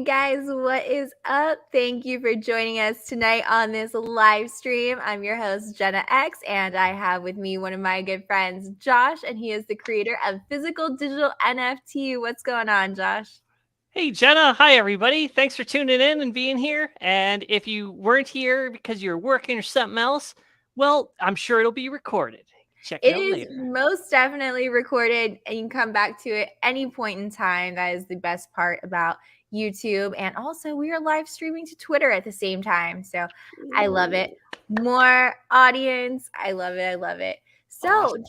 guys, what is up? Thank you for joining us tonight on this live stream. I'm your host, Jenna X, and I have with me one of my good friends, Josh, and he is the creator of Physical Digital NFT. What's going on, Josh? Hey, Jenna. Hi, everybody. Thanks for tuning in and being here. And if you weren't here because you're working or something else, well, I'm sure it'll be recorded. Check it It out is later. most definitely recorded, and you can come back to it any point in time. That is the best part about YouTube. And also, we are live streaming to Twitter at the same time. So I love it. More audience. I love it. I love it. So, Awesome.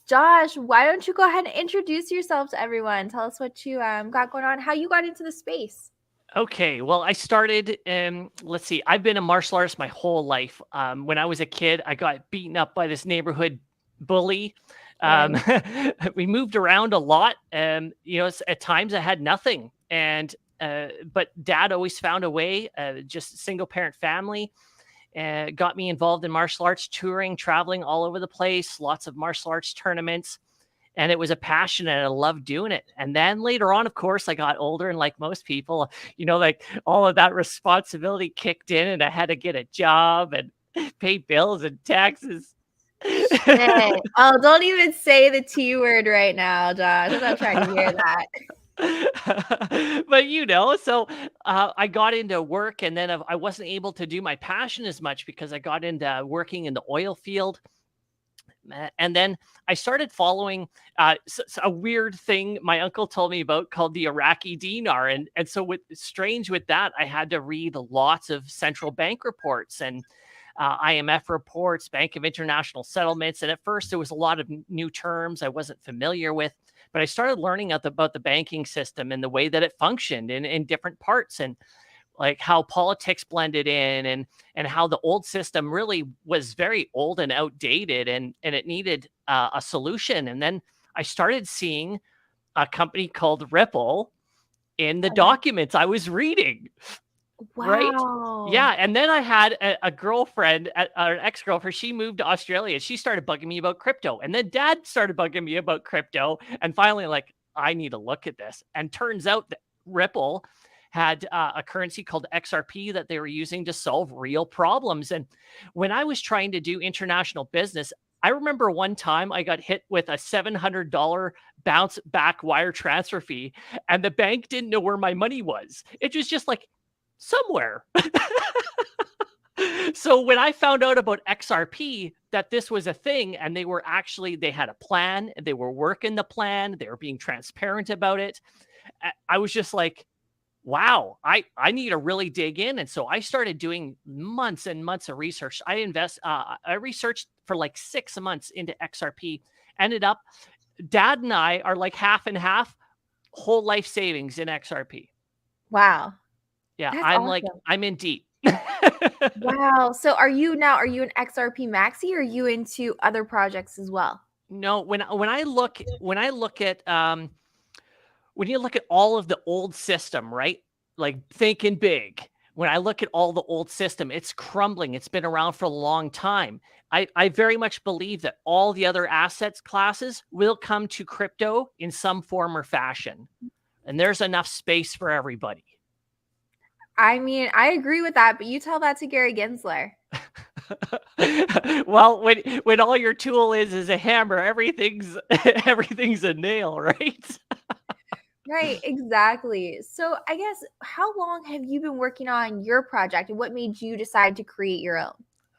Josh, why don't you go ahead and introduce yourself to everyone? Tell us what you got going on, how you got into the space. Okay, well, I started, let's see, I've been a martial artist my whole life. When I was a kid, I got beaten up by this neighborhood bully. Right. We moved around a lot. At times I had nothing. But dad always found a way, just single parent family. Got me involved in martial arts, touring, traveling all over the place, lots of martial arts tournaments. And it was a passion and I loved doing it. And then later on, of course, I got older and like most people, like all of that responsibility kicked in and I had to get a job and pay bills and taxes. Shit. Oh, don't even say the T word right now, Josh. I'm not trying to hear that. But so I got into work and then I wasn't able to do my passion as much because I got into working in the oil field. And then I started following a weird thing my uncle told me about called the Iraqi dinar. And so strange with that, I had to read lots of central bank reports and IMF reports, Bank of International Settlements. And at first, there was a lot of new terms I wasn't familiar with. But I started learning about the banking system and the way that it functioned in different parts and like how politics blended in and how the old system really was very old and outdated and it needed a solution. And then I started seeing a company called Ripple in the documents I was reading. Right? Wow. Yeah, and then I had a girlfriend, or an ex-girlfriend. She moved to Australia. She started bugging me about crypto, and then Dad started bugging me about crypto. And finally, like, I need to look at this. And turns out that Ripple had a currency called XRP that they were using to solve real problems. And when I was trying to do international business, I remember one time I got hit with a $700 bounce back wire transfer fee, and the bank didn't know where my money was. It was just like somewhere. So when I found out about XRP, that this was a thing and they had a plan, they were working the plan, they were being transparent about it. I was just like, wow, I need to really dig in. And so I started doing months and months of research. I researched for like 6 months into XRP, ended up, Dad and I are like half and half whole life savings in XRP. Wow. Yeah, That's I'm like, awesome. I'm in deep. Wow. So are you an XRP maxi or are you into other projects as well? No, when you look at all of the old system, right? Like thinking big. When I look at all the old system, it's crumbling. It's been around for a long time. I very much believe that all the other assets classes will come to crypto in some form or fashion. And there's enough space for everybody. I mean, I agree with that, but you tell that to Gary Gensler. Well, when all your tool is a hammer, everything's a nail, right? Right, exactly. So I guess how long have you been working on your project and what made you decide to create your own?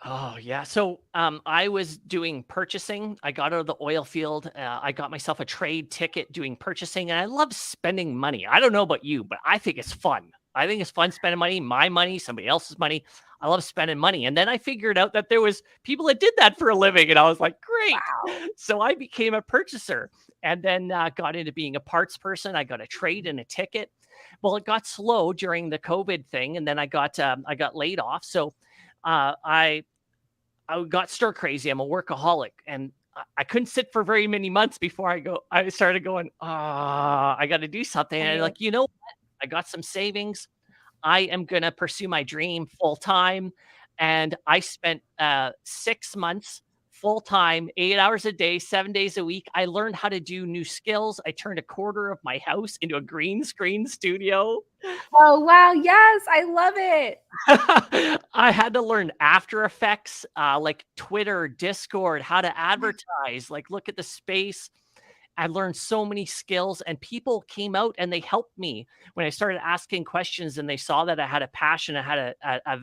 Oh yeah. So I was doing purchasing. I got out of the oil field. I got myself a trade ticket doing purchasing, and I love spending money. I don't know about you, but I think it's fun. I think it's fun spending money, my money, somebody else's money. I love spending money. And then I figured out that there was people that did that for a living, and I was like, great. Wow. So I became a purchaser, and then got into being a parts person. I got a trade and a ticket. Well, it got slow during the COVID thing, and then I got laid off. So I got stir crazy. I'm a workaholic, and I couldn't sit for very many months before I started going, I got to do something. And I'm Right. like, you know what? I got some savings. I am going to pursue my dream full time. And I spent 6 months full time, 8 hours a day, 7 days a week. I learned how to do new skills. I turned a quarter of my house into a green screen studio. Oh, wow. Yes, I love it. I had to learn After Effects, like Twitter, Discord, how to advertise, like look at the space. I learned so many skills, and people came out and they helped me when I started asking questions, and they saw that I had a passion, I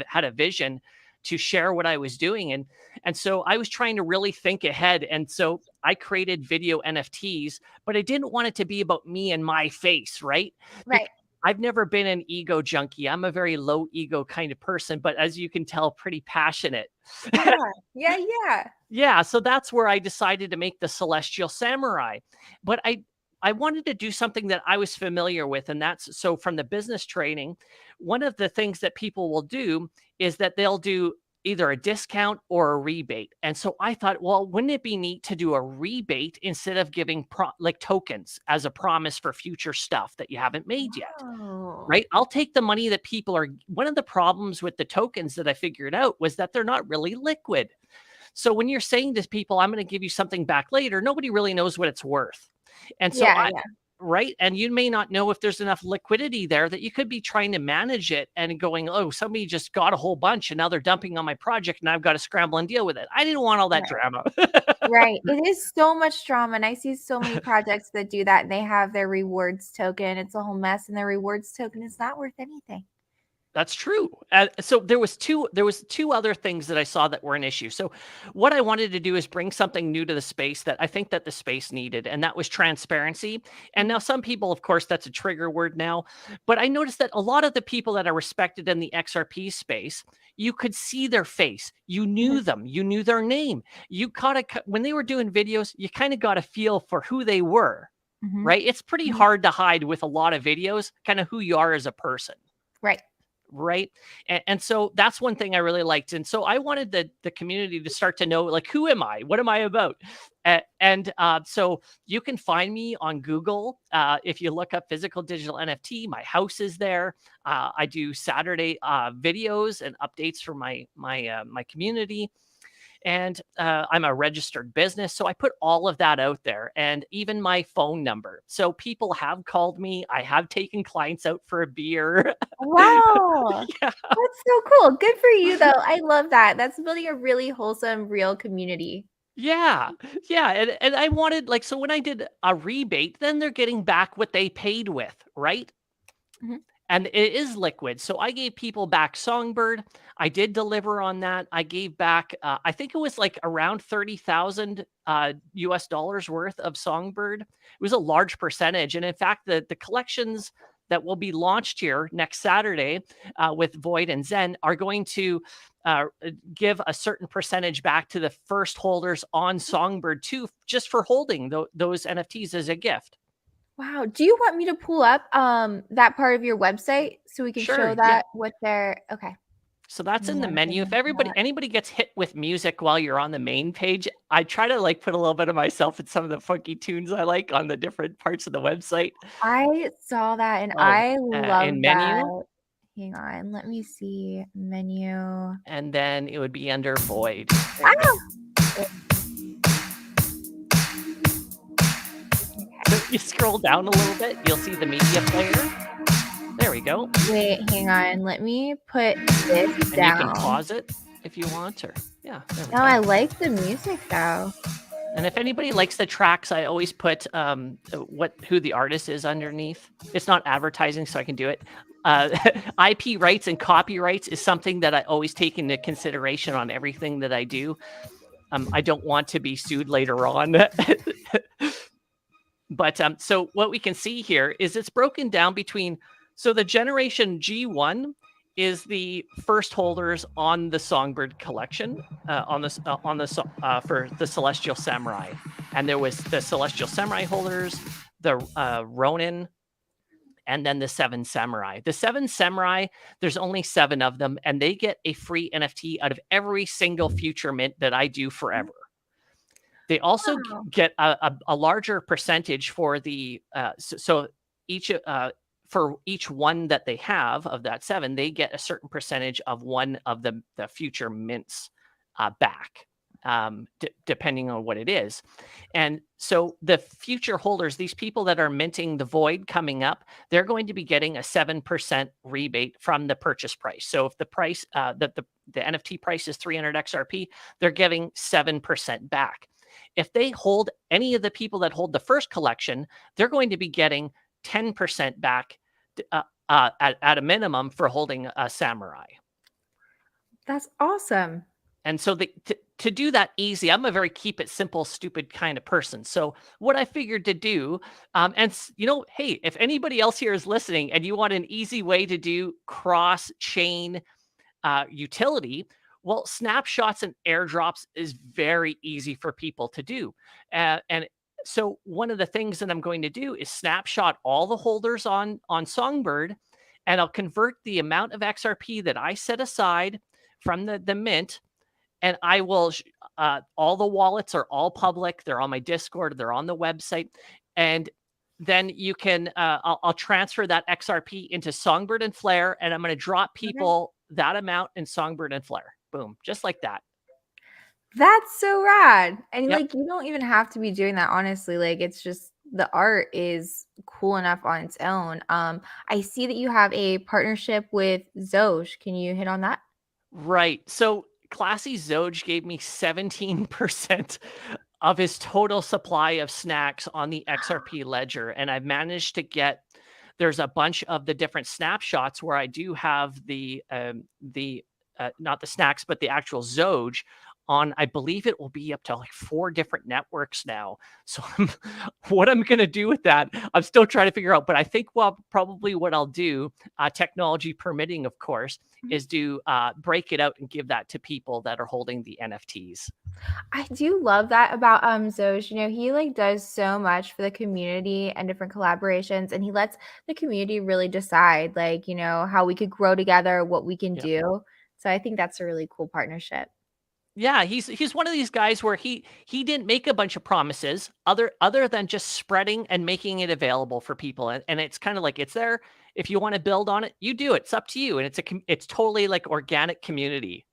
had a vision to share what I was doing, and so I was trying to really think ahead, and so I created video NFTs, but I didn't want it to be about me and my face, right? Right. Because I've never been an ego junkie. I'm a very low ego kind of person, but as you can tell, pretty passionate. Yeah. Yeah, yeah. Yeah, so that's where I decided to make the Celestial Samurai. But I wanted to do something that I was familiar with, and that's so from the business training, one of the things that people will do is that they'll do either a discount or a rebate. And so I thought, well, wouldn't it be neat to do a rebate instead of giving like tokens as a promise for future stuff that you haven't made yet? Oh. Right? I'll take the money that people are. One of the problems with the tokens that I figured out was that they're not really liquid. So when you're saying to people, I'm going to give you something back later, nobody really knows what it's worth. And so Yeah, yeah. right. And you may not know if there's enough liquidity there that you could be trying to manage it and going, oh, somebody just got a whole bunch and now they're dumping on my project and I've got to scramble and deal with it. I didn't want all that Right. drama. Right. It is so much drama, and I see so many projects that do that, and they have their rewards token. It's a whole mess, and their rewards token is not worth anything. That's true. So there was two other things that I saw that were an issue. So what I wanted to do is bring something new to the space that I think that the space needed, and that was transparency. And now some people, of course, that's a trigger word now, but I noticed that a lot of the people that are respected in the XRP space, you could see their face, you knew them, you knew their name, you caught when they were doing videos, you kind of got a feel for who they were, Mhm. right? It's pretty Mhm. hard to hide with a lot of videos, kind of who you are as a person. Right. Right. And so that's one thing I really liked. And so I wanted the community to start to know, like, who am I? What am I about? So you can find me on Google. If you look up physical digital NFT, my house is there. I do Saturday videos and updates for my community. And I'm a registered business. So I put all of that out there and even my phone number. So people have called me. I have taken clients out for a beer. Wow. Yeah. That's so cool. Good for you, though. I love that. That's building a really wholesome, real community. Yeah. Yeah. And I wanted, like, so when I did a rebate, then they're getting back what they paid with, right? Mhm. And it is liquid. So I gave people back Songbird. I did deliver on that. I gave back, I think it was like around 30,000 US dollars worth of Songbird. It was a large percentage. And in fact, the collections that will be launched here next Saturday with Void and Zen are going to give a certain percentage back to the first holders on Songbird too, just for holding those NFTs as a gift. Wow. Do you want me to pull up that part of your website so we can Sure. show Yeah. that what they're okay. So that's Give me in the one menu. If second. anybody gets hit with music while you're on the main page, I try to like put a little bit of myself in some of the funky tunes I like on the different parts of the website. I saw that and Oh, I in love menu, that. Hang on, let me see menu. and then it would be under void. There you go. Ah! So if you scroll down a little bit, you'll see the media player. There we go. Wait, hang on. Let me put this And you can down. pause it if you want, or yeah, there we No, I go. like the music though. And if anybody likes the tracks, I always put who the artist is underneath. It's not advertising, so I can do it. IP rights and copyrights is something that I always take into consideration on everything that I do. I don't want to be sued later on. But so what we can see here is it's broken down between. So the generation G1 is the first holders on the Songbird collection for the Celestial Samurai, and there was the Celestial Samurai holders, the Ronin, and then the Seven Samurai. The Seven Samurai, there's only 7 of them, and they get a free NFT out of every single future mint that I do forever. They also Wow. get a larger percentage for the so each for each one that they have of that 7, they get a certain percentage of one of the future mints back depending on what it is. And so the future holders, these people that are minting the void coming up, they're going to be getting a 7% rebate from the purchase price. So if the price the NFT price is 300 XRP, they're giving 7% back. If they hold, any of the people that hold the first collection, they're going to be getting 10% back at a minimum for holding a samurai. That's awesome. And so to do that easy, I'm a very keep it simple, stupid kind of person. So what I figured to do, hey, if anybody else here is listening and you want an easy way to do cross chain utility, well, snapshots and airdrops is very easy for people to do. And so one of the things that I'm going to do is snapshot all the holders on Songbird, and I'll convert the amount of XRP that I set aside from the mint, and I will, all the wallets are all public. They're on my Discord. They're on the website. And then you can, I'll transfer that XRP into Songbird and Flare, and I'm going to drop people that amount in Songbird and Flare. Boom. Just like that. That's so rad. And Yep. like, you don't even have to be doing that, honestly. Like, it's just the art is cool enough on its own. I see that you have a partnership with Zoj. Can you hit on that? Right. So Classy Zoj gave me 17% of his total supply of snacks on the XRP ledger. And I've managed to get, there's a bunch of the different snapshots where I do have not the snacks, but the actual Zoj on, I believe it will be up to like 4 different networks now. So what I'm going to do with that, I'm still trying to figure out, but I think probably what I'll do, technology permitting, of course, is to break it out and give that to people that are holding the NFTs. I do love that about Zoj. You know, he like does so much for the community and different collaborations, and he lets the community really decide, like, you know, how we could grow together, what we can Yep. do. So I think that's a really cool partnership. Yeah, he's one of these guys where he didn't make a bunch of promises other than just spreading and making it available for people, and it's kind of like, it's there. If you want to build on it, you do it. It's up to you, and it's totally like organic community.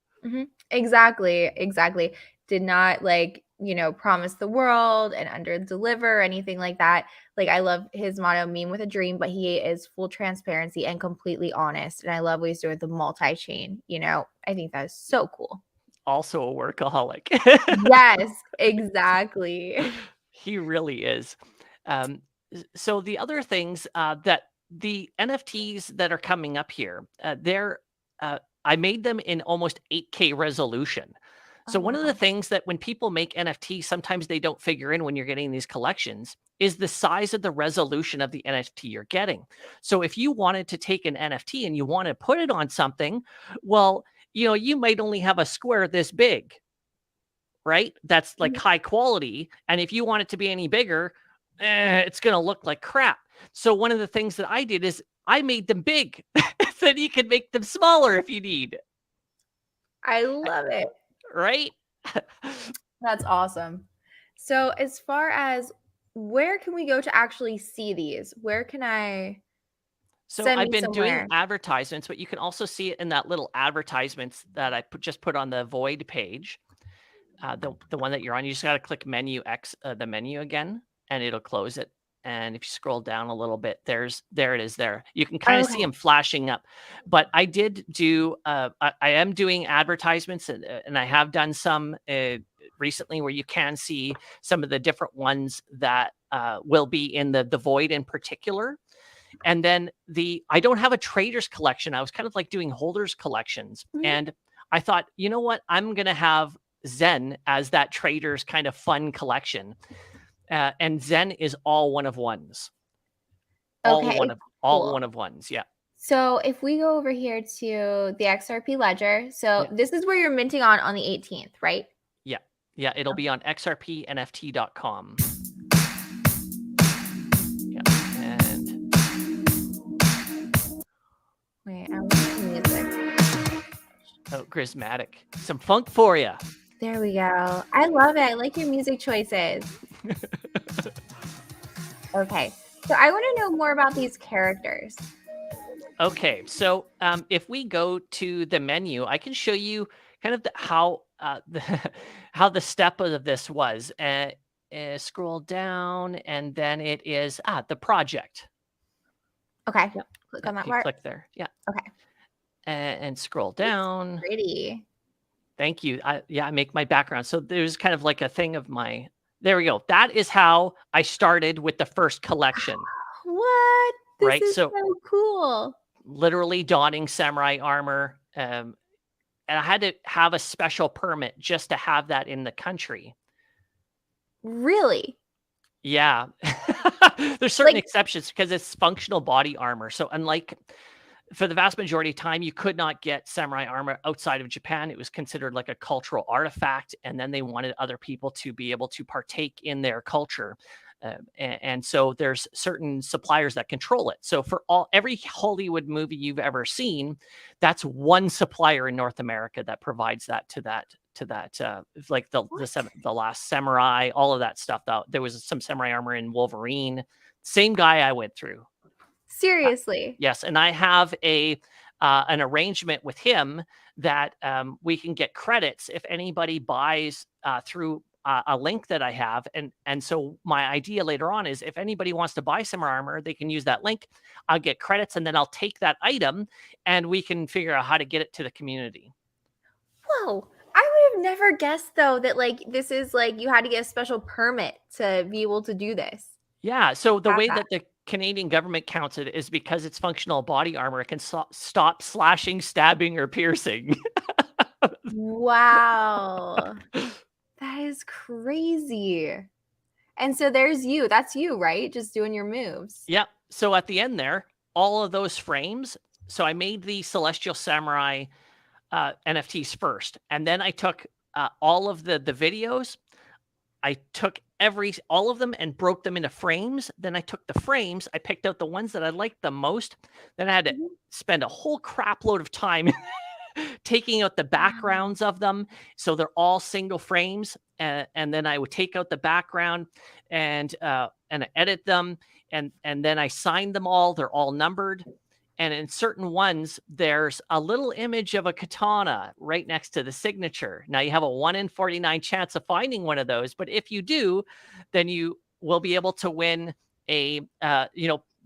Exactly, exactly. Did not like, you know, promise the world and under deliver or anything like that. Like, I love his motto, meme with a dream, but he is full transparency and completely honest. And I love what he's doing with the multi-chain. You know, I think that is so cool. Also a workaholic. Yes, exactly. He really is. So the other things that the NFTs that are coming up here, I made them in almost 8K resolution. Oh, So one of the wow. things that when people make NFTs, sometimes they don't figure in when you're getting these collections is the size of the resolution of the NFT you're getting. So if you wanted to take an NFT and you want to put it on something, well, you might only have a square this big, right? That's like Mhm. high quality. And if you want it to be any bigger, it's going to look like crap. So one of the things that I did is I made them big so that you can make them smaller if you need, I love it. right? That's awesome. So, as far as where can we go to actually see these? Where can I So send I've me been doing somewhere? advertisements, but you can also see it in that little advertisements that I just put on the Void page. The one that you're on, you just got to click menu X, the menu again, and it'll close it. And if you scroll down a little bit, there it is there. You can kind of see Okay. them flashing up. But I did do, I am doing advertisements, and I have done some recently where you can see some of the different ones that will be in the Void in particular. And then I don't have a traders collection. I was kind of like doing holders collections. Mhm. And I thought, you know what? I'm going to have Zen as that traders kind of fun collection. And Zen is all one of ones. Okay, All cool. one of ones. Yeah. So, if we go over here to the XRP ledger, so Yeah. this is where you're minting on the 18th, right? Yeah. Yeah. It'll be on xrpnft.com. Yeah. And Wait, I want the music. Grismatic. Some funk for you. There we go. I love it. I like your music choices. Okay. So, I want to know more about these characters. Okay, so if we go to the menu, I can show you kind of how how the step of this was. Scroll down, and then it is the project. Okay. Yep. Click Yep. on that You part. click there. Yeah. Okay. And scroll It's down. pretty. Thank you. I make my background. So there's kind of like a thing of my. There we go. That is how I started with the first collection. What? This Right. is So so cool. literally donning samurai armor. And I had to have a special permit just to have that in the country. Really? Yeah. There's certain Like, exceptions because it's functional body armor. So unlike for the vast majority of time, you could not get samurai armor outside of Japan. It was considered like a cultural artifact, and then they wanted other people to be able to partake in their culture. And so there's certain suppliers that control it. So for every Hollywood movie you've ever seen, that's one supplier in North America that provides that like what? the last samurai, all of that stuff. There was some samurai armor in Wolverine. Same guy I went through. Seriously? Yes, and I have an arrangement with him that we can get credits if anybody buys through a link that I have, and so my idea later on is if anybody wants to buy summer armor, they can use that link. I'll get credits, and then I'll take that item, and we can figure out how to get it to the community. Whoa. I would have never guessed though that like this is like you had to get a special permit to be able to do this. Yeah, so the Have way that. that the Canadian government counts it is because it's functional body armor, it can stop slashing, stabbing, or piercing. Wow. That is crazy. And so there's you. That's you, right? Just doing your moves. Yep. So at the end there, all of those frames. So I made the Celestial Samurai NFTs first, and then I took all of the videos. I took all of them and broke them into frames. Then I took the frames. I picked out the ones that I liked the most. Then I had to Mhm. spend a whole crap load of time taking out the Wow. backgrounds of them. So they're all single frames. And then I would take out the background and edit them. And then I signed them all. They're all numbered. And in certain ones, there's a little image of a katana right next to the signature. Now you have a 1 in 49 chance of finding one of those. But if you do, then you will be able to win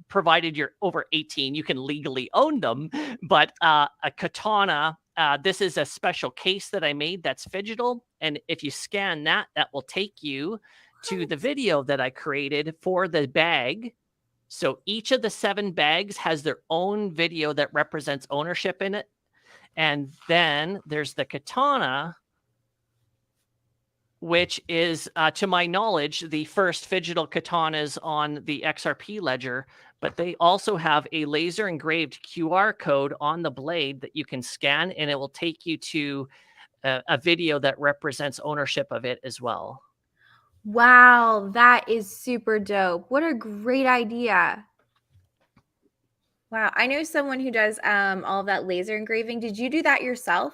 provided you're over 18, you can legally own them. But a katana, this is a special case that I made that's phygital. And if you scan that, that will take you to the What? video that I created for the bag. So each of the 7 bags has their own video that represents ownership in it. And then there's the katana, which is, to my knowledge, the first phygital katanas on the XRP ledger. But they also have a laser engraved QR code on the blade that you can scan, and it will take you to a video that represents ownership of it as well. Wow, that is super dope. What a great idea. Wow, I know someone who does all of that laser engraving. Did you do that yourself?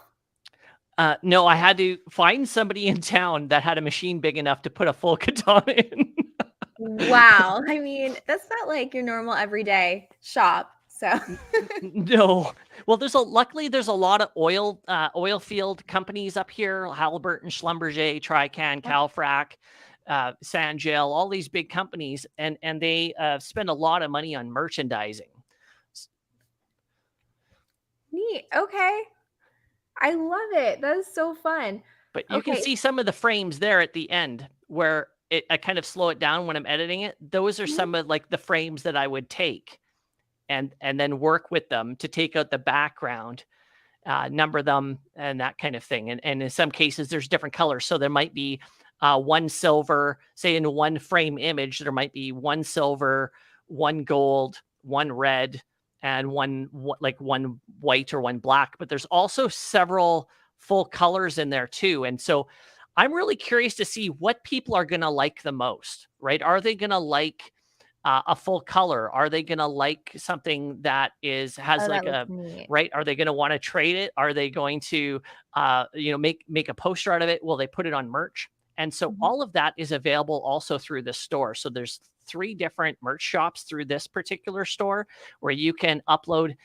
No, I had to find somebody in town that had a machine big enough to put a full katana in. Wow. I mean, that's not like your normal everyday shop. So No. Well, luckily there's a lot of oil field companies up here, Halliburton, Schlumberger, Trican, Calfrac, Sangel, all these big companies, and they spend a lot of money on merchandising. neat. Okay. I love it. That is so fun. But you can Okay. see some of the frames there at the end where I kind of slow it down when I'm editing it. Those are Mhm. some of like the frames that I would take and then work with them to take out the background, number them, and that kind of thing. And in some cases, there's different colors. So there might be one silver, say in one frame image, there might be one silver, one gold, one red, and one white or one black. But there's also several full colors in there too. And so I'm really curious to see what people are going to like the most, right? Are they going to like a full color? Are they going to like something that has Oh, like that looks a neat. right? Are they going to want to trade it? Are they going to make a poster out of it? Will they put it on merch? And so Mhm. all of that is available also through this store. So there's 3 different merch shops through this particular store where you can upload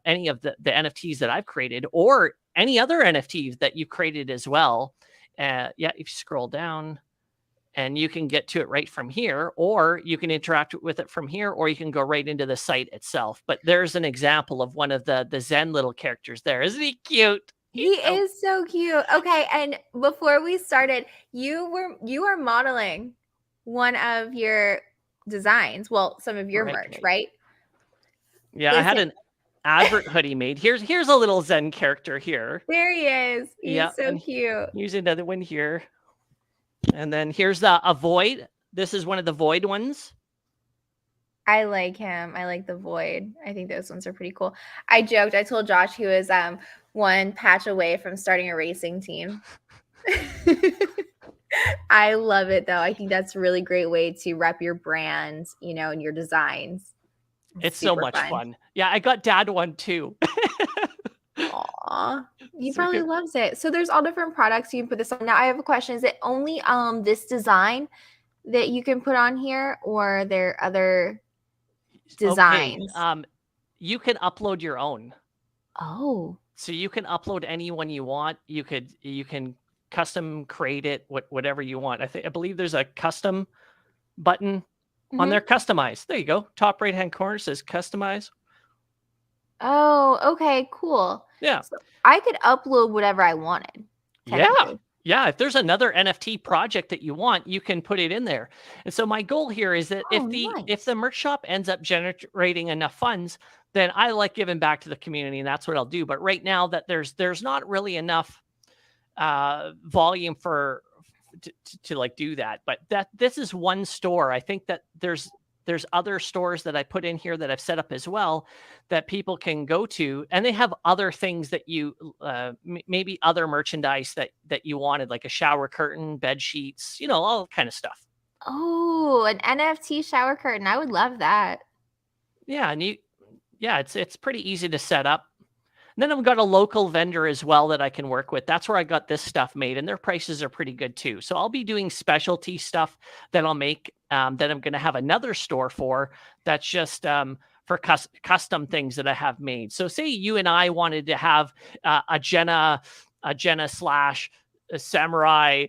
any of the NFTs that I've created, or any other NFT that you created as well. Yeah, if you scroll down, and you can get to it right from here, or you can interact with it from here, or you can go right into the site itself. But there's an example of one of the Zen little characters there. Isn't he cute? He He's so is so cute. Okay, and before we started, you were modeling one of your designs. Well, some of your merch, right? Yeah, I had Listen, an advert hoodie made. Here's a little Zen character here. there he is. Yeah, He's so cute. here's another one here. And then here's a void. This is one of the void ones. I like him. I like the void. I think those ones are pretty cool. I joked. I told Josh he was one patch away from starting a racing team. I love it though. I think that's a really great way to rep your brand, you know, and your designs. It's so much fun. Yeah, I got dad one too. Aw, he probably loves it. So there's all different products you can put this on. Now I have a question. Is it only this design that you can put on here, or are there other designs? Okay. You can upload your own. Oh. So you can upload any one you want. You can custom create it, whatever you want. I believe there's a custom button on there. Customize. There you go. Top right hand corner says customize. Oh, okay, cool. Yeah. So I could upload whatever I wanted. Yeah. If there's another NFT project that you want, you can put it in there. And so my goal here is that if the merch shop ends up generating enough funds, then I like giving back to the community, and that's what I'll do. But right now that there's not really enough volume to like do that. But this is one store. I think that there's other stores that I put in here that I've set up as well that people can go to, and they have other things that you maybe other merchandise that you wanted, like a shower curtain, bed sheets, all kind of stuff. Oh, an NFT shower curtain. I would love that. Yeah. And it's pretty easy to set up. And then I've got a local vendor as well that I can work with. That's where I got this stuff made, and their prices are pretty good too. So I'll be doing specialty stuff that I'll make that I'm going to have another store for. That's just for custom things that I have made. So say you and I wanted to have a Jenna slash a samurai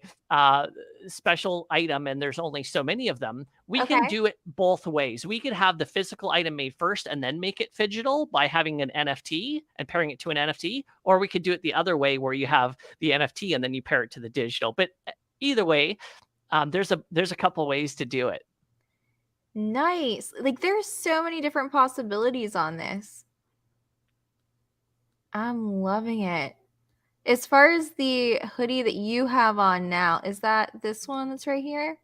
special item, and there's only so many of them. We can do it both ways. We could have the physical item made first and then make it digital by having an NFT and pairing it to an NFT, or we could do it the other way where you have the NFT and then you pair it to the digital. But either way, there's a couple ways to do it. Nice. Like there's so many different possibilities on this. I'm loving it. As far as the hoodie that you have on now, is that this one that's right here?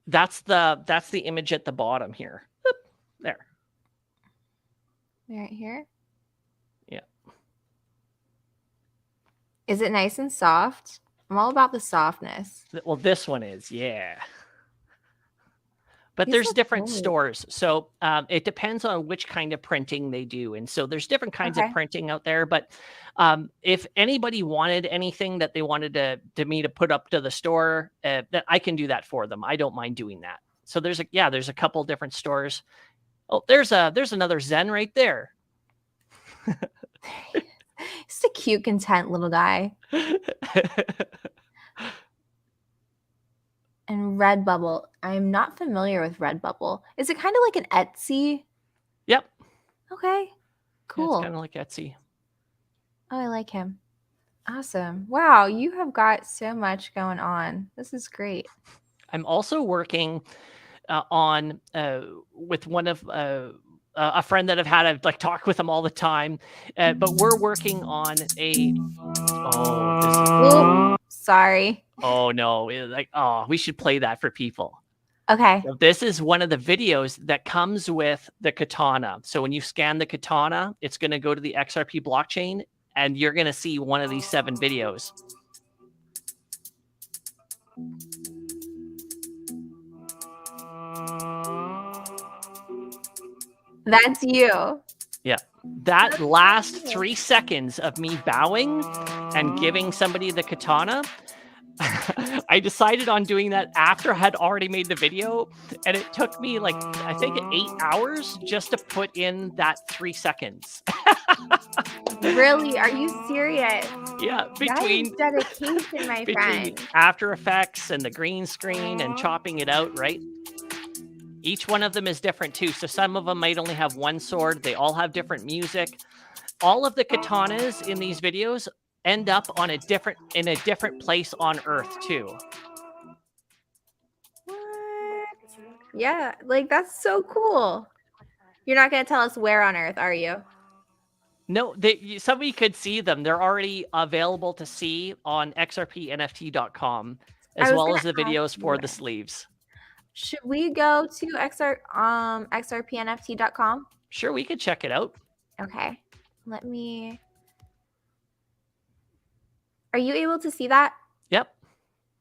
That's the image at the bottom here. Oop, there. Right here? Yeah. Is it nice and soft? I'm all about the softness. Well, this one is, yeah. But there's different stores. So it depends on which kind of printing they do. And so there's different kinds of printing out there. But if anybody wanted anything that they wanted me to put up to the store, that I can do that for them. I don't mind doing that. So there's a couple different stores. Oh, there's another Zen right there. Just a cute, content little guy. And Redbubble. I'm not familiar with Redbubble. Is it kind of like an Etsy? Yep. Okay. Cool. Yeah, it's kind of like Etsy. Oh, I like him. Awesome. Wow, you have got so much going on. This is great. I'm also working on with one of a friend that I've had. I've like talked with him all the time, but we're working on a. Oh, sorry. Oh no! We should play that for people. Okay. So this is one of the videos that comes with the katana. So when you scan the katana, it's going to go to the XRP blockchain, and you're going to see one of these 7 videos. That's you. Yeah. That last 3 seconds of me bowing and giving somebody the katana, I decided on doing that after I had already made the video, and it took me like, I think 8 hours just to put in that 3 seconds. Really? Are you serious? Yeah, That is between dedication, my between friend. After Effects and the green screen and chopping it out, right? Each one of them is different too. So some of them might only have one sword. They all have different music. All of the katanas in these videos end up on in a different place on Earth too. What? Yeah, like that's so cool. You're not gonna tell us where on Earth, are you? No, somebody could see them. They're already available to see on xrpnft.com, I as was well gonna as the ask videos you for the that. sleeves. Should we go to xrpnft.com? Sure, we could check it out. Okay. Let me. Are you able to see that? Yep.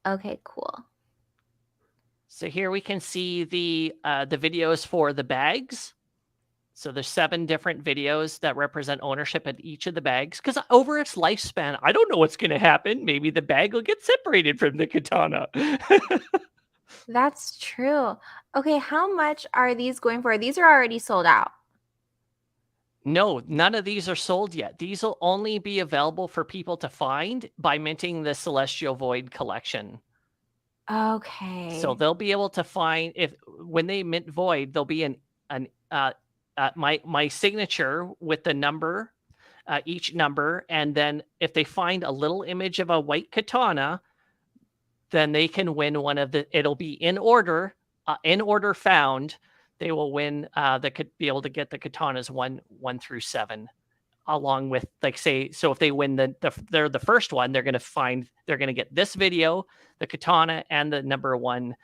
Okay, cool. So here we can see the videos for the bags. So there's 7 different videos that represent ownership at each of the bags. Because over its lifespan, I don't know what's going to happen. Maybe the bag will get separated from the katana. That's true. Okay, how much are these going for? These are already sold out. No, none of these are sold yet. These will only be available for people to find by minting the Celestial Void collection. So Okay. they'll be able to find if when they mint Void, there'll be my signature with the number, each number, and then if they find a little image of a white katana, then they can win one of the. It'll be in order found. They will win. They could be able to get the katanas 1 through 7, along with say. So if they win they're the first one, they're gonna get this video, the katana, and the number 1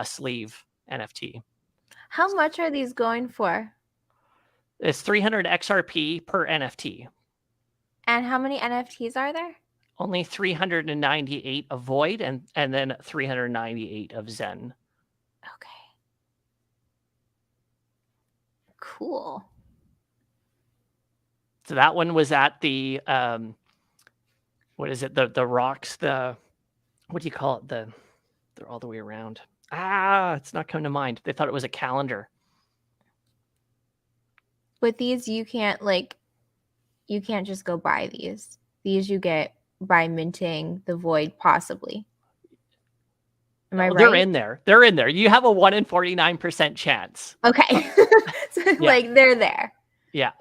sleeve NFT. How much are these going for? It's 300 XRP per NFT. And how many NFTs are there? Only 398 of Void and then 398 of Zen. Okay. Cool. So that one was at the what is it? The rocks, what do you call it? They're all the way around. It's not coming to mind. They thought it was a calendar. With these, you can't just go buy these. These you get by minting the void, possibly. Am I Oh, right? they're in there. They're in there. You have a 1 in 49% chance. Okay. So, Yeah. like, they're there. Yeah.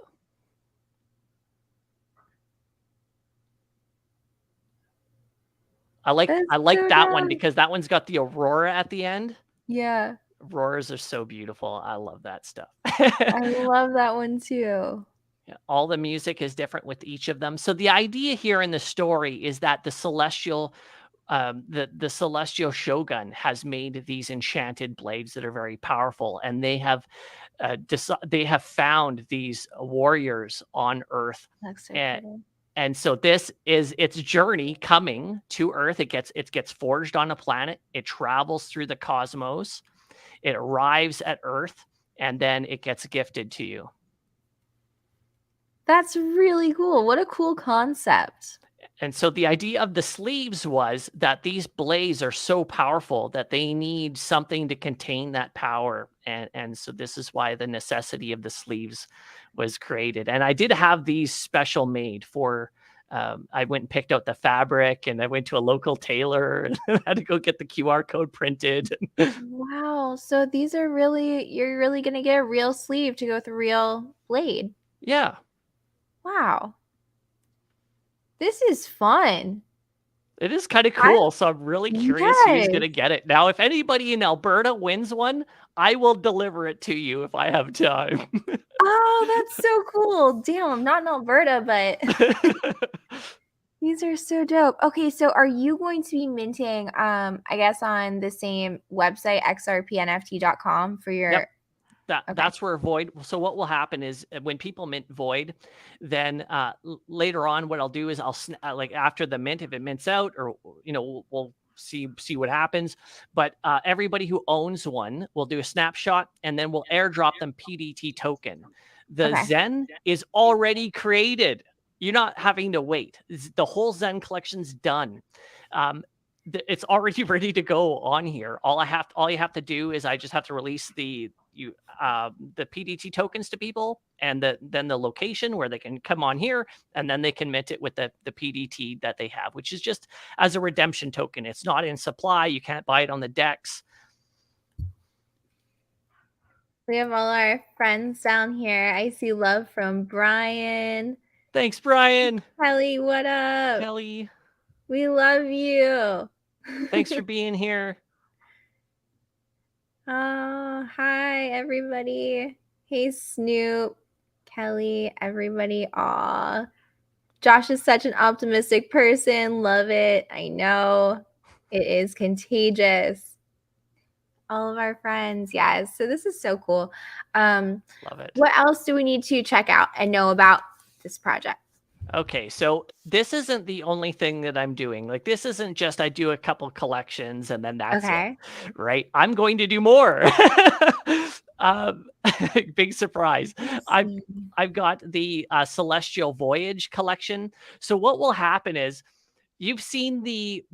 I like so that one dumb. because that one's got the aurora at the end. Yeah. Auroras are so beautiful. I love that stuff. I love that one too. Yeah, all the music is different with each of them. So the idea here in the story is that the celestial the celestial shogun has made these enchanted blades that are very powerful, and they have found these warriors on Earth. That's so and, pretty. and so this is its journey coming to Earth. It gets forged on a planet. It travels through the cosmos. It arrives at Earth, and then it gets gifted to you. That's really cool. What a cool concept. And so the idea of the sleeves was that these blades are so powerful that they need something to contain that power. And so this is why the necessity of the sleeves was created. And I did have these special made for, I went and picked out the fabric, and I went to a local tailor and had to go get the QR code printed. Wow. So these are you're really going to get a real sleeve to go with a real blade. Yeah. Wow. This is fun. It is kind of cool. So I'm really curious who's going to Yes. get it. Now, if anybody in Alberta wins one, I will deliver it to you if I have time. Oh, that's so cool. Damn, I'm not in Alberta, but these are so dope. Okay, so are you going to be minting, I guess, on the same website, xrpnft.com for your... Yep. Okay. That's where Void. So what will happen is when people mint Void, then later on, what I'll do is I'll like after the mint, if it mints out, or we'll see what happens. But everybody who owns one will do a snapshot, and then we'll airdrop them PDT token. The Okay. Zen is already created. You're not having to wait. The whole Zen collection's done. It's already ready to go on here. All you have to do is I just have to release the the PDT tokens to people, and then the location where they can come on here, and then they can mint it with the PDT that they have, which is just as a redemption token. It's not in supply. You can't buy it on the DEX. We have all our friends down here. I see love from Brian. Thanks, Brian. Kelly, what up? Kelly. We love you. Thanks for being here. Oh, hi, everybody. Hey, Snoop, Kelly, everybody. Aw. Josh is such an optimistic person. Love it. I know. It is contagious. All of our friends. Yes. So this is so cool. Love it. What else do we need to check out and know about this project? Okay, so this isn't the only thing that I'm doing. Like, this isn't just I do a couple collections and then that's it, right? I'm going to do more. Big surprise. I've got the Celestial Voyage collection. So what will happen is, you've seen the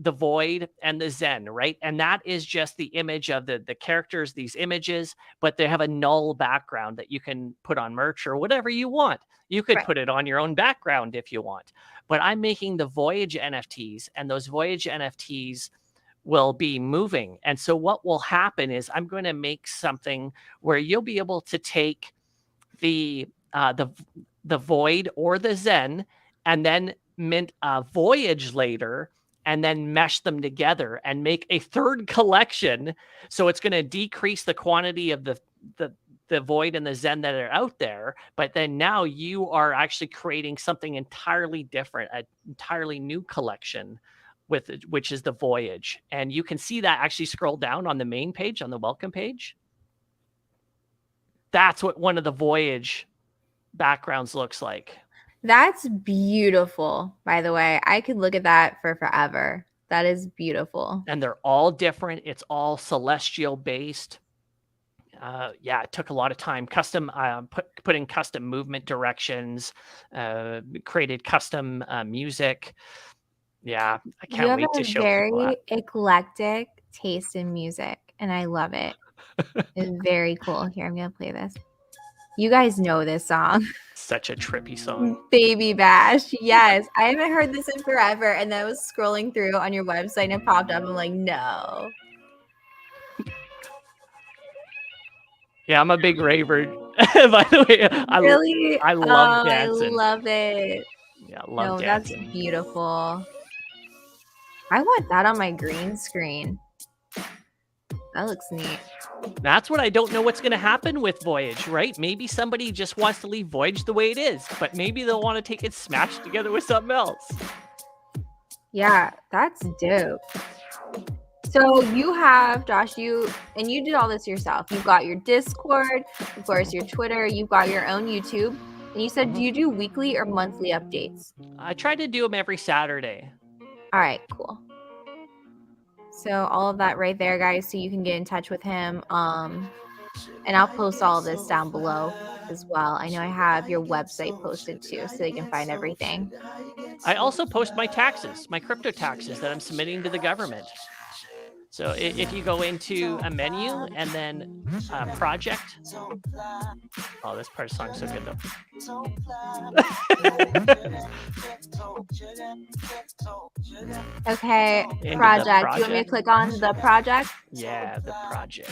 void and the Zen, right? And that is just the image of the characters, these images, but they have a null background that you can put on merch or whatever you want. You could put it on your own background if you want. But I'm making the Voyage NFTs, and those Voyage NFTs will be moving. And so what will happen is, I'm going to make something where you'll be able to take the void or the Zen, and then mint a Voyage later, and then mesh them together and make a third collection. So it's going to decrease the quantity of the void and the Zen that are out there, but then now you are actually creating something entirely different, an entirely new collection, which is the Voyage. And you can see that actually scroll down on the main page, on the welcome page. That's what one of the Voyage backgrounds looks like. That's beautiful, by the way. I could look at that for forever. That is beautiful. And they're all different. It's all celestial based. Yeah, it took a lot of time. Custom, put in custom movement directions, created custom music. Yeah, I can't wait to show people that. You have a very eclectic taste in music, and I love it. It's very cool. Here, I'm going to play this. You guys know this song. Such a trippy song. Baby Bash. Yes. I haven't heard this in forever. And then I was scrolling through on your website and it popped up. I'm like, no. Yeah, I'm a big raver. By the way, I love dancing. I love it. Yeah, I love dancing. That's beautiful. I want that on my green screen. That looks neat. That's what I don't know what's going to happen with Voyage, right? Maybe somebody just wants to leave Voyage the way it is, but maybe they'll want to take it smashed together with something else. Yeah, that's dope. So you have, Josh, you did all this yourself. You've got your Discord, of course, your Twitter, you've got your own YouTube. And you said, do you do weekly or monthly updates? I try to do them every Saturday. All right, cool. So all of that right there, guys, so you can get in touch with him. And I'll post all of this down below as well. I know I have your website posted too, so you can find everything. I also post my taxes, my crypto taxes that I'm submitting to the government. So if you go into a menu and then project. Oh, this part of the song is so good though. Okay, project. Do you want me to click on the project? Yeah, the project.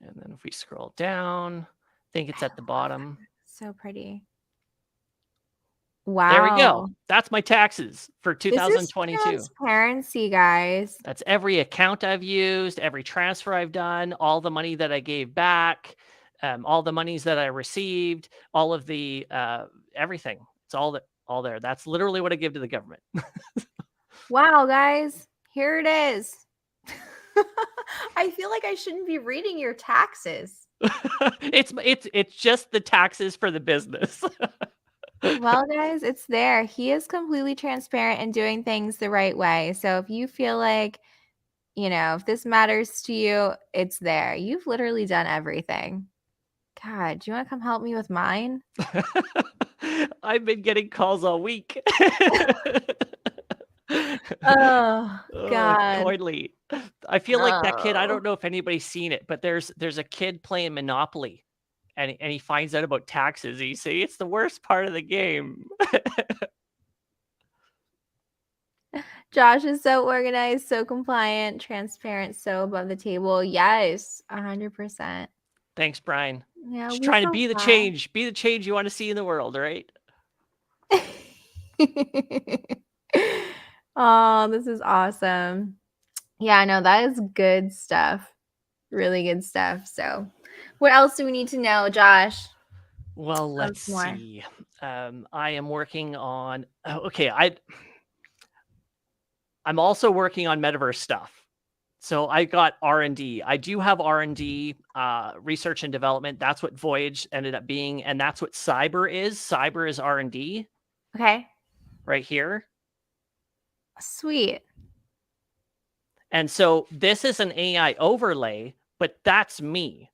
And then if we scroll down, I think it's at the bottom. So pretty. Wow. There we go. That's my taxes for 2022. This is transparency, guys. That's every account I've used, every transfer I've done, all the money that I gave back, all the monies that I received, all of the everything. It's all there. That's literally what I give to the government. Wow, guys. Here it is. I feel like I shouldn't be reading your taxes. It's just the taxes for the business. Well, guys, it's there. He is completely transparent and doing things the right way. So if you feel like, if this matters to you, it's there. You've literally done everything. God, do you want to come help me with mine? I've been getting calls all week. Oh, Oh, God. totally. I feel like that kid, I Oh. don't know if anybody's seen it, but there's a kid playing Monopoly, and he finds out about taxes. You see, it's the worst part of the game. Josh is so organized, so compliant, transparent, so above the table. Yes, 100%. Thanks, Brian. Yeah, Just we trying to so be the change you want to see in the world, right? Oh, this is awesome. Yeah, no, that is good stuff. Really good stuff. So, what else do we need to know, Josh? Well, Tell us let's more. see. I am working on. Okay, I'm also working on metaverse stuff. So I got R&D. I do have R&D, research and development. That's what Voyage ended up being, and that's what cyber is. Cyber is R&D Okay. right here. Sweet. And so this is an AI overlay, but that's me.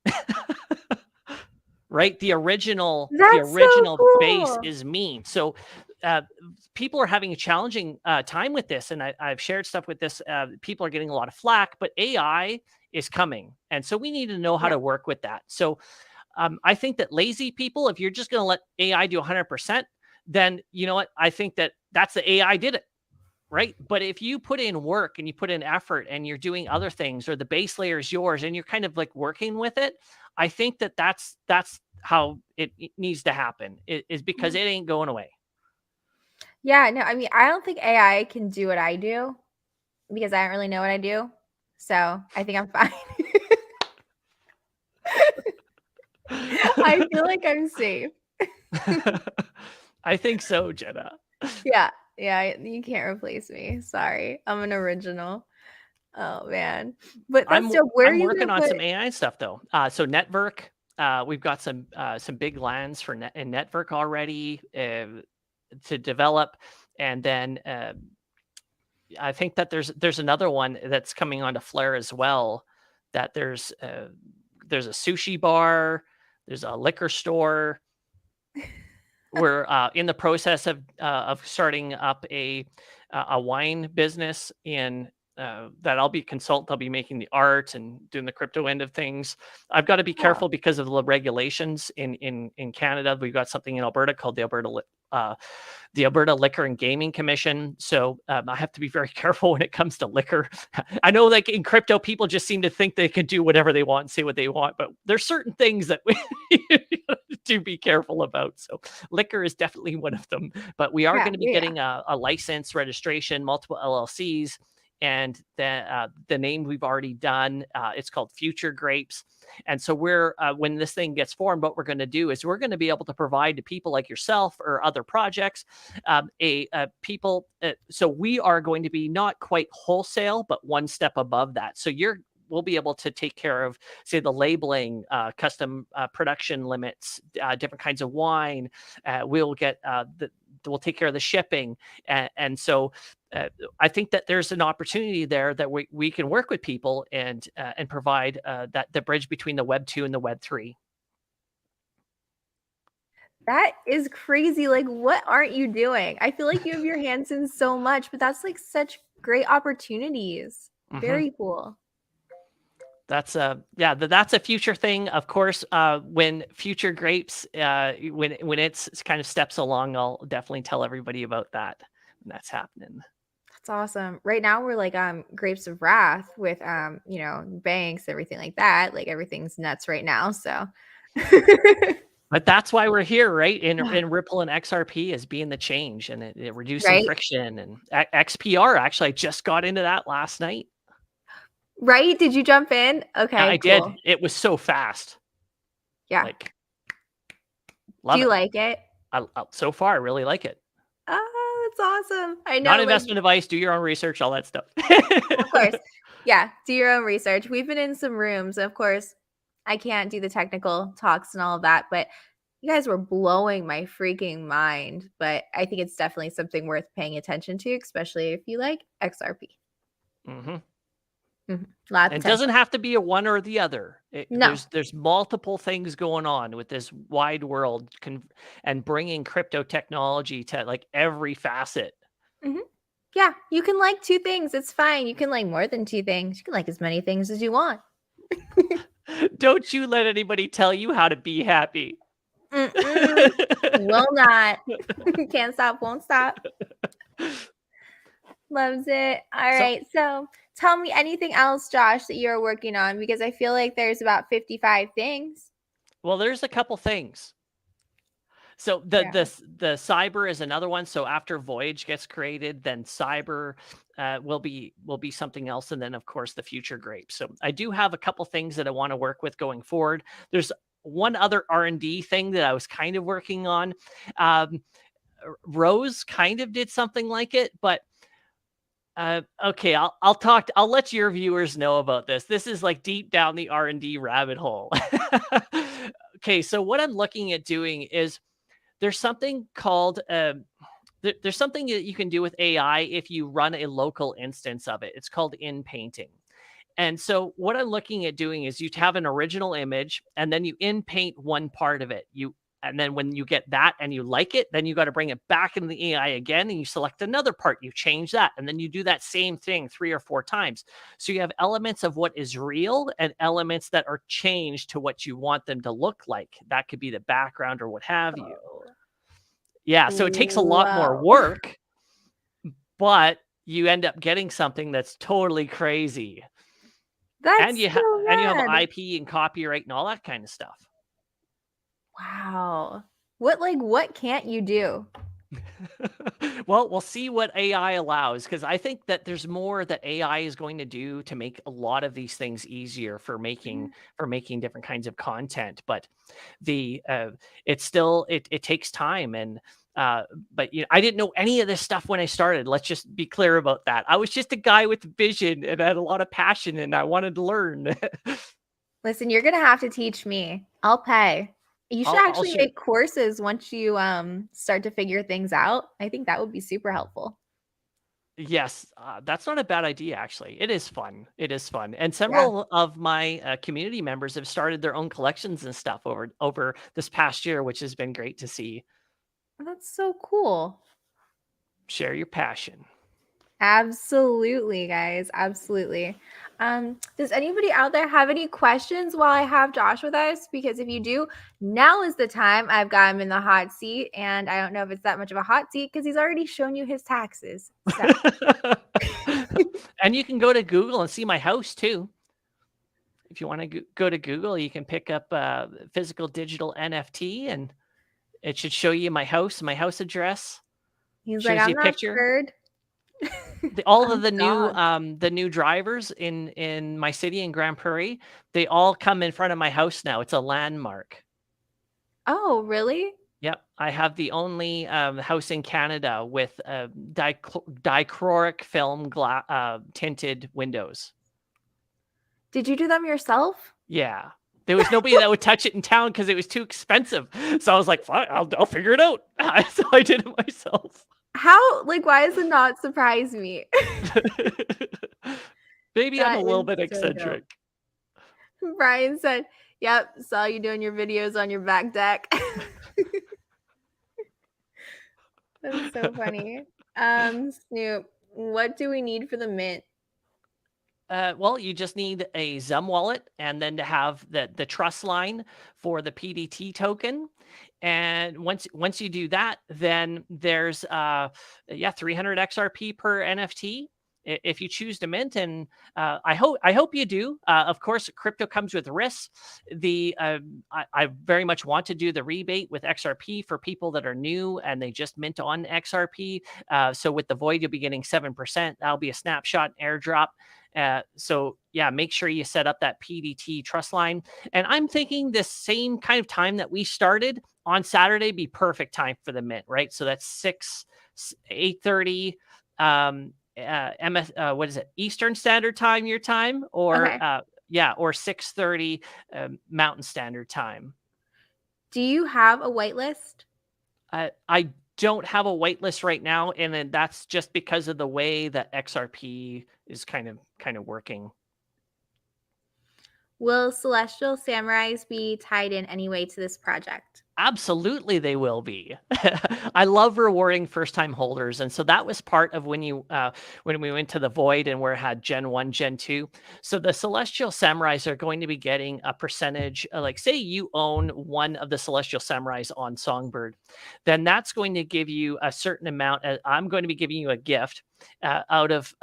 Right? The That's so original base cool. is me. So uh, people are having a challenging time with this, and I've shared stuff with this. People are getting a lot of flack, but AI is coming, and so we need to know how Yeah. to work with that. So I think that lazy people, if you're just going to let AI do 100%, then you know what? I think that that's the AI did it. Right. But if you put in work and you put in effort and you're doing other things, or the base layer is yours and you're kind of like working with it, I think that that's how it needs to happen, is because Mhm. it ain't going away. Yeah, no, I mean, I don't think AI can do what I do because I don't really know what I do. So, I think I'm fine. I feel like I'm safe. I think so, Jenna. Yeah. Yeah, you can't replace me. Sorry. I'm an original. Oh, man. But that's I'm so where are I'm you working gonna on put some AI stuff though. So network, we've got some big lands for network already to develop, and then I think that there's another one that's coming onto Flare as well. That there's a sushi bar, there's a liquor store. We're in the process of starting up a wine business in that I'll be consultant. I'll be making the art and doing the crypto end of things. I've got to be Oh, careful because of the regulations in Canada. We've got something in Alberta called the Alberta Liquor and Gaming Commission. So I have to be very careful when it comes to liquor. I know, like in crypto, people just seem to think they can do whatever they want and say what they want, but there's certain things that we to be careful about. So liquor is definitely one of them. But we are yeah, going to be yeah, yeah. getting a license, registration, multiple LLCs. And the name we've already done, it's called Future Grapes. And so we're when this thing gets formed, what we're going to do is we're going to be able to provide to people like yourself or other projects a people. So we are going to be not quite wholesale, but one step above that. So we'll be able to take care of, say, the labeling, custom production limits, different kinds of wine. We'll take care of the shipping, and so I think that there's an opportunity there that we can work with people and provide that the bridge between the Web 2 and the Web 3. That is crazy. Like, what aren't you doing? I feel like you have your hands in so much, but that's like such great opportunities. Hmm. Very cool. That's that's a future thing. Of course, when Future Grapes, when it's kind of steps along, I'll definitely tell everybody about that when that's happening. That's awesome. Right now we're like grapes of wrath with banks, everything like that. Like everything's nuts right now. So But that's why we're here, right? In Ripple and XRP as being the change, and it reducing right? friction, and XPR. Actually, I just got into that last night. Right? Did you jump in? I Okay, did. cool. It was so fast. Yeah. Like, Do love you it. like it? So far, I really like it. Oh, that's awesome. I Not know, like, investment advice. Do your own research. All that stuff. of course. Yeah, do your own research. We've been in some rooms. Of course, I can't do the technical talks and all of that, but you guys were blowing my freaking mind. But I think it's definitely something worth paying attention to, especially if you like XRP. Hmm. Mhm. A lot of And potential. doesn't have to be a one or the other. No. There's multiple things going on with this wide world, and bringing crypto technology to like every facet. Mhm. Yeah, you can like 2 things, it's fine. You can like more than 2 things. You can like as many things as you want. Don't you let anybody tell you how to be happy. Mm-mm. Will not. Can't stop, won't stop. Loves it. All So, right. So tell me anything else, Josh, that you're working on because I feel like there's about 55 things. well, there's a couple things. So Yeah. the cyber is another one. So after Voyage gets created, then cyber will be something else, and then of course the future grape. So I do have a couple things that I want to work with going forward. There's one other R&D thing that I was kind of working on. Um, Rose kind of did something like it, but okay, I'll let your viewers know about this. This is like deep down the R&D rabbit hole. Okay, so what I'm looking at doing is there's something called there's something that you can do with AI if you run a local instance of it. It's called in painting. And so what I'm looking at doing is you have an original image and then you in paint one part of it. And then when you get that and you like it, then you got to bring it back into the AI again and you select another part, you change that, and then you do that same thing 3 or 4 times. So you have elements of what is real and elements that are changed to what you want them to look like. That could be the background or what have you. Oh. Yeah, so it takes a lot more Wow. work, but you end up getting something that's totally crazy. And That's you ha so and you have rad. IP and copyright and all that kind of stuff. Wow. What can't you do? Well, we'll see what AI allows because I think that there's more that AI is going to do to make a lot of these things easier for making different kinds of content. But the it's still it takes time and but I didn't know any of this stuff when I started. Let's just be clear about that. I was just a guy with vision and had a lot of passion and I wanted to learn. Listen, you're gonna have to teach me. I'll pay. You should I'll actually share. make courses once you start to figure things out. I think that would be super helpful. Yes, that's not a bad idea, actually. It is fun. It is fun, and Yeah. several of my community members have started their own collections and stuff over this past year, which has been great to see. That's so cool. Share your passion. Absolutely, guys. Absolutely. Does anybody out there have any questions while I have Josh with us? Because if you do, now is the time. I've got him in the hot seat, and I don't know if it's that much of a hot seat because he's already shown you his taxes. So And you can go to Google and see my house too. If you want to go to Google, you can pick up physical digital NFT, and it should show you my house address. he's like, Shows you I'm a not picture. scared. All of I'm shocked. the new drivers in my city in Grand Prairie, they all come in front of my house now. It's a landmark. Oh, really? Yep, I have the only house in Canada with dichroic film tinted windows. Did you do them yourself? Yeah, there was nobody that would touch it in town because it was too expensive. So I was like, fine, I'll figure it out. So I did it myself. How, why does it not surprise me? Maybe I'm a That little is bit so dope. eccentric. Brian said, yep, saw you doing your videos on your back deck. That's so funny. Snoop, what do we need for the mint? Well, you just need a Zum wallet and then to have the trust line for the PDT token. And once you do that, then there's 300 XRP per NFT. If you choose to mint, and I hope you do. Of course, crypto comes with risks. I very much want to do the rebate with XRP for people that are new and they just mint on XRP. So with the void, you'll be getting 7%. That'll be a snapshot airdrop. So yeah, make sure you set up that PDT trust line. And I'm thinking this same kind of time that we started on Saturday be perfect time for the mint, right? So that's 8:30 what is it? Eastern Standard Time, your time, or Okay. or 6:30 Mountain Standard Time. Do you have a whitelist? I don't have a wait list right now, and then that's just because of the way that XRP is kind of working. Will Celestial Samurais be tied in any way to this project? Absolutely, they will be. I love rewarding first-time holders, and so that was part of when we went to the Void and where it had Gen 1, Gen 2. So the Celestial Samurais are going to be getting a percentage, like say you own one of the Celestial Samurais on Songbird, then that's going to give you a certain amount. I'm going to be giving you a gift out of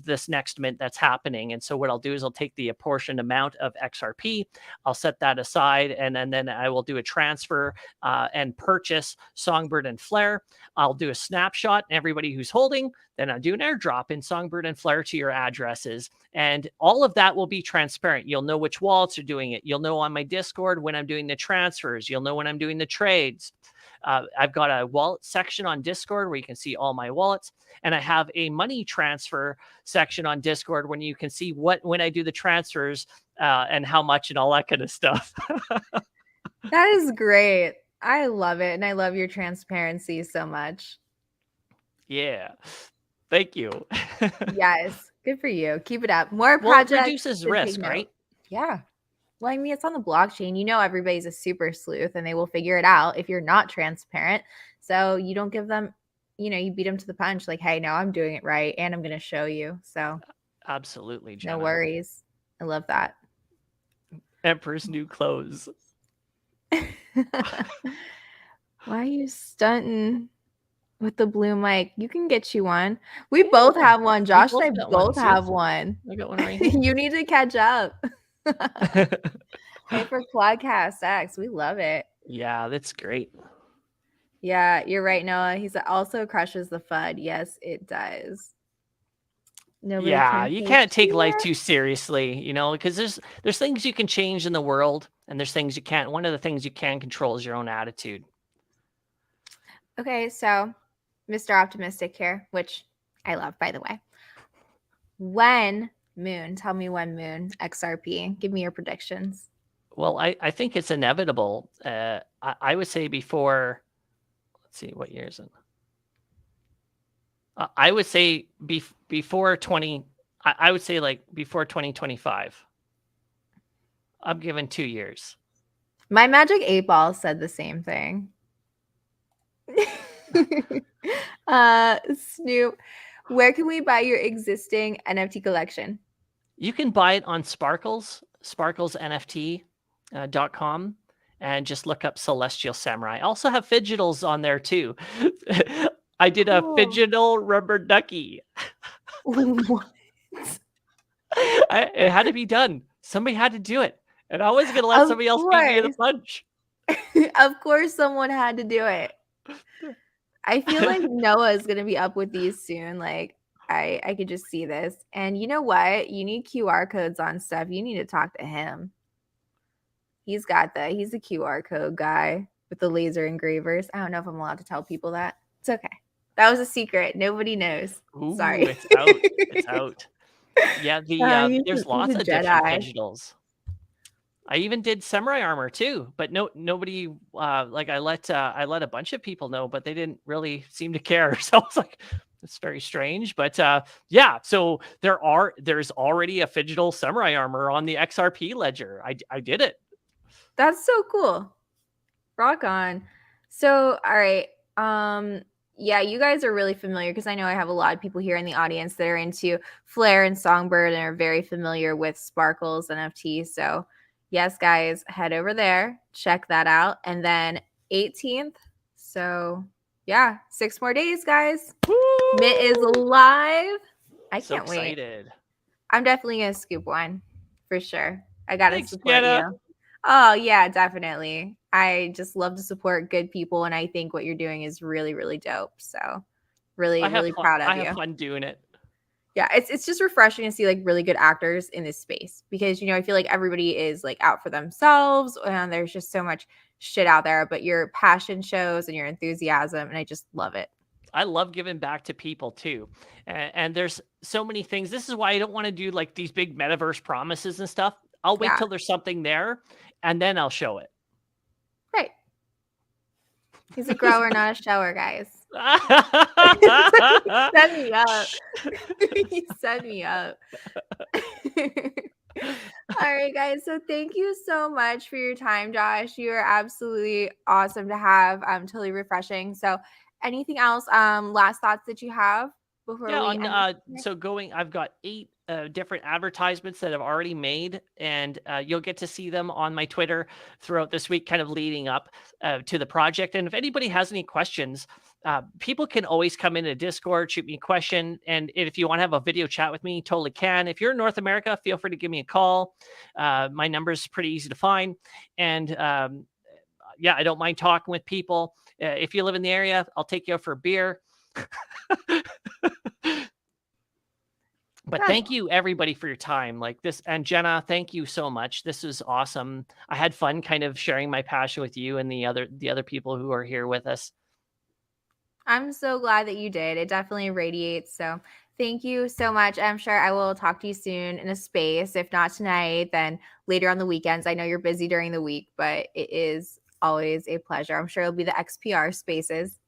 this next mint that's happening. And so what I'll do is I'll take the apportioned amount of XRP, I'll set that aside, and then I will do a transfer and purchase Songbird and Flare. I'll do a snapshot, and everybody who's holding, then I'll do an airdrop in Songbird and Flare to your addresses. And all of that will be transparent. You'll know which wallets are doing it. You'll know on my Discord when I'm doing the transfers. You'll know when I'm doing the trades. I've got a wallet section on Discord where you can see all my wallets, and I have a money transfer section on Discord when you can see when I do the transfers and how much and all that kind of stuff. That is great. I love it, and I love your transparency so much. Yeah, thank you. Yes, good for you. Keep it up. More Well, it projects. reduces risk, right? Yeah. Well, I mean, it's on the blockchain. You know, everybody's a super sleuth and they will figure it out if you're not transparent. So you don't give them, you beat them to the punch like, hey, no, I'm doing it right. And I'm going to show you. So absolutely, Jenna. No worries. I love that. Emperor's New Clothes. Why are you stunting with the blue mic? You can get you one. We both have one. Josh and I both have one. I got one right here. You need to catch up. Hey, for Podcast X, we love it. Yeah, that's great. Yeah, you're right, Noah. He also crushes the FUD. Yes, it does. Nobody you can't take life too seriously, because there's things you can change in the world, and there's things you can't. One of the things you can control is your own attitude. Okay, so Mr. Optimistic here, which I love, by the way. When Moon, tell me when Moon, XRP, give me your predictions. Well, I think it's inevitable. I would say before, let's see, what year is it? I would say before 20, I would say like before 2025. I'm given 2 years. My Magic 8 Ball said the same thing. Snoop, where can we buy your existing NFT collection? You can buy it on sparklesnft.com and just look up Celestial Samurai. I also have fidgetals on there too. I did a fidgetal rubber ducky. What? It had to be done. Somebody had to do it. And I wasn't going to let somebody else beat me to the punch. Of course someone had to do it. I feel like Noah is going to be up with these soon. Like, I could just see this. And you know what? You need QR codes on stuff. You need to talk to him. He's got that. He's a QR code guy with the laser engravers. I don't know if I'm allowed to tell people that. It's okay. That was a secret. Nobody knows. Ooh, sorry. It's out. It's out. Yeah, there's lots of different digitals. I even did samurai armor too, but nobody like I let a bunch of people know, but they didn't really seem to care. So I was like, it's very strange. But yeah, so there's already a digital samurai armor on the XRP ledger. I did it. That's so cool. Rock on. So all right. Yeah, you guys are really familiar because I know I have a lot of people here in the audience that are into Flare and Songbird and are very familiar with Sparkles NFT. So yes, guys, head over there, check that out. And then 18th. So yeah, 6 more days, guys. Woo! Mint is live. I can't wait. I'm definitely going to scoop one for sure. I got to support Jenna. you. Oh, yeah, definitely. I just love to support good people, and I think what you're doing is really, really dope. So really proud of you. I have fun doing it. Yeah, it's just refreshing to see like really good actors in this space because, I feel like everybody is like out for themselves and there's just so much shit out there, but your passion shows and your enthusiasm, and I just love it. I love giving back to people too. And there's so many things. This is why I don't want to do like these big metaverse promises and stuff. I'll wait till there's something there and then I'll show it. Right. He's a grower, not a shower, guys. Set me up. He set me up. All right, guys. So thank you so much for your time, Josh. You are absolutely awesome to have. Totally refreshing. So anything else, last thoughts that you have before Yeah, we on end this today? so going I've got 8 different advertisements that I've already made, and you'll get to see them on my Twitter throughout this week, kind of leading up to the project. And if anybody has any questions, people can always come into Discord, shoot me a question, and if you want to have a video chat with me, totally can. If you're in North America, feel free to give me a call. My number is pretty easy to find, and yeah, I don't mind talking with people. If you live in the area, I'll take you out for a beer. But That's thank you everybody for your time. Like this, and Jenna, thank you so much. This was awesome. I had fun kind of sharing my passion with you and the other people who are here with us. I'm so glad that you did. It definitely radiates. So thank you so much. I'm sure I will talk to you soon in a space. If not tonight, then later on the weekends. I know you're busy during the week, but it is always a pleasure. I'm sure it'll be the XPR spaces.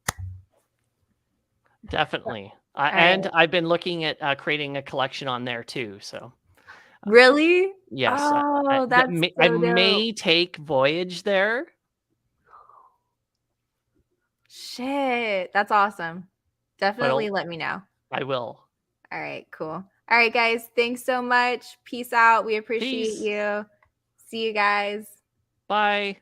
Definitely. All right. And I've been looking at creating a collection on there too. So Really? yes, Oh, that's I so dope. may take Voyage there, Shit. That's awesome. but Definitely let me know. I will. All right, cool. All right, guys. Thanks so much. Peace out. We appreciate Peace. you. See you guys. Bye.